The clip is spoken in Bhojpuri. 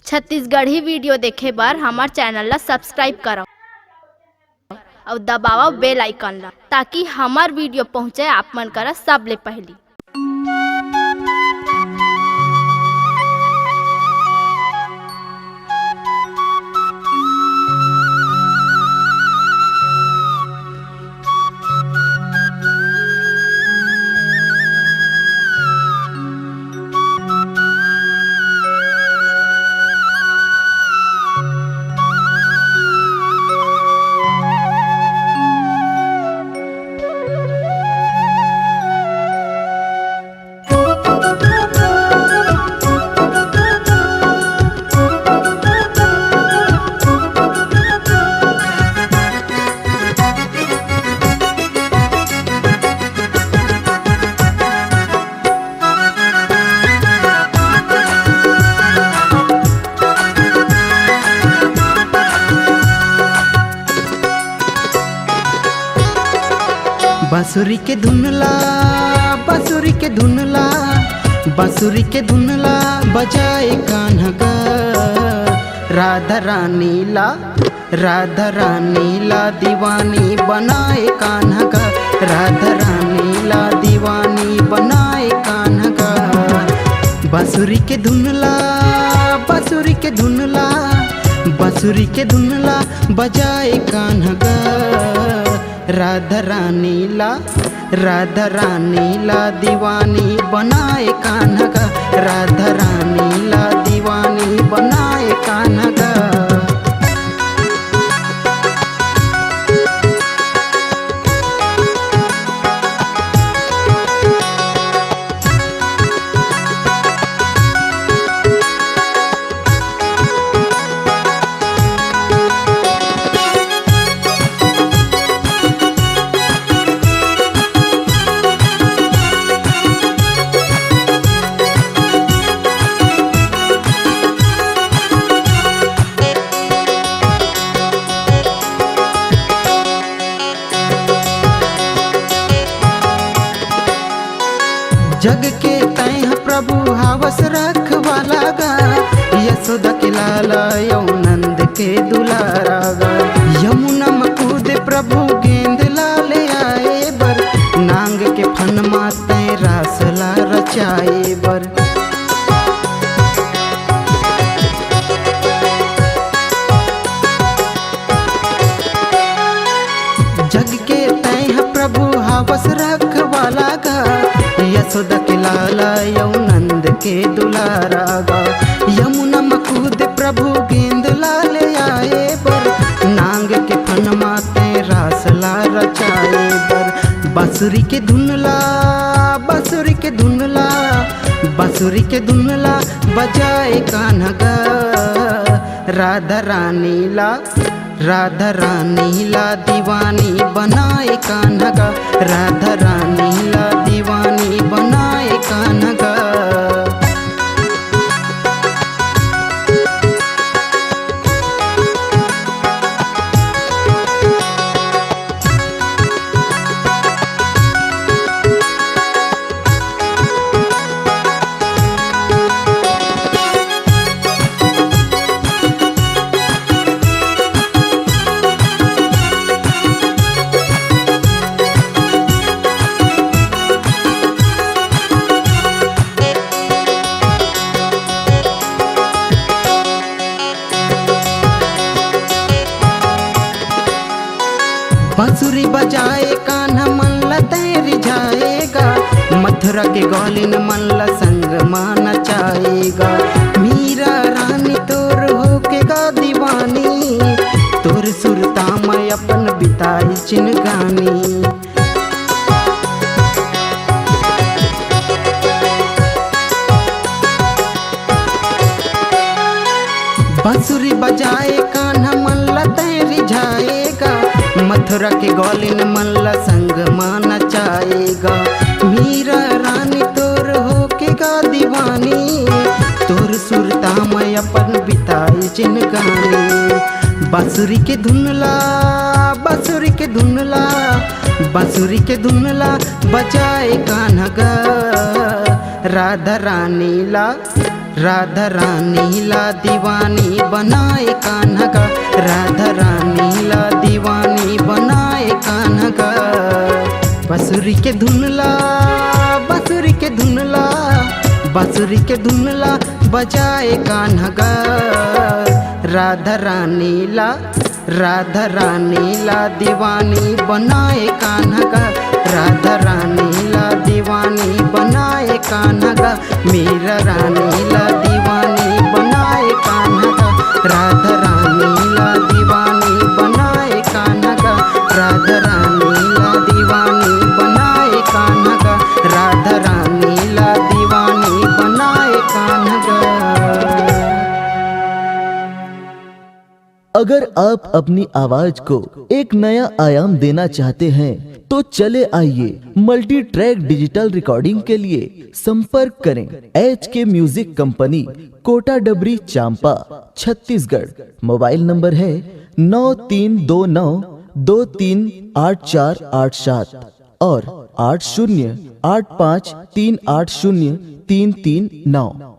छत्तीसगढ़ी वीडियो देखे बर हमर चैनल ला सब्सक्राइब करो और दबाओ बेल आइकन ला ताकि हमार वीडियो पहुँचे आप मन करा सबले पहली। बांसुरी के धुनला बांसुरी के धुनला बांसुरी के धुनला बजाए कान्हा गा राधा रानी ला दीवानी बनाए कान्हा गा राधा रानी ला दीवानी बनाए कान्हा गा। बांसुरी के धुनला बांसुरी के धुनला बांसुरी के धुनला बजाए कान्हा गा राधा रानी ला दीवानी बनाए कान्हा गा राधा रानी ला दीवानी बनाए कान्हा गा। जग के तैह प्रभु हावस रखवाला गा यशोदा के लाला यौ नंद के दुलारा गा यमुना मकूद प्रभु गेंद लाले आए बर नांग के फन माते रासला रचाए बर। जग के तैह प्रभु हावस रखवाला गा यशोदा के लाला यौ नंद के दुलारा गा यमुना मकूद प्रभु गेंद लाले आए बर नांग के फन माते रासला रचाए बर। बांसुरी के धुनला बांसुरी के धुनला बांसुरी के धुनला बजाए कान्हा गा राधा रानी ला दीवानी बनाए कान्हा गा राधा रानी ला दीवानी बनाए कान्हा गा। बांसुरी बजाए कान्हा मन ला तैर जाएगा मथुरा के गौलिन मन ला संग मान नचाएगा मीरा रानी तोर होके गा दीवानी तोर सुरता में अपन बिताई चिनगानी। बांसुरी बजाए कान्हा मन ला तैर जाएगा मथुरा के गौलिन मन ला संग मान नचाएगा मीरा रानी तोर होके गा दीवानी तोर सुरता में अपन बिताई जिनगानी। बांसुरी के धुनला बांसुरी के धुनला बांसुरी के धुनला बजाए कान्हा गा राधा रानी ला राधा रानी ला दीवानी बनाए कान्हा का, राधा रानी ला दीवानी बनाए कान्हा का। बांसुरी के धुनला, बांसुरी के धुनला, बांसुरी के धुनला बजाए कान्हा का। राधा रानी ला, राधा रानी ला दीवानी बनाए कान्हा का, राधा रानी ला दीवानी बनाए कान्हा का। मीरा रानी ला दीवानी बनाए कान्हा का, राधा रानी ला दीवानी बनाए कान्हा का, राधा रानी ला दीवानी बनाए कान्हा का, राधा रानी ला दीवानी बनाए कान्हा का। अगर आप अपनी आवाज को एक नया आयाम देना चाहते हैं तो चले आइए मल्टी ट्रैक डिजिटल रिकॉर्डिंग के लिए संपर्क करें HK म्यूजिक कंपनी, कोटा डबरी, चांपा, छत्तीसगढ़। मोबाइल नंबर है 9329238487 और 8085380339।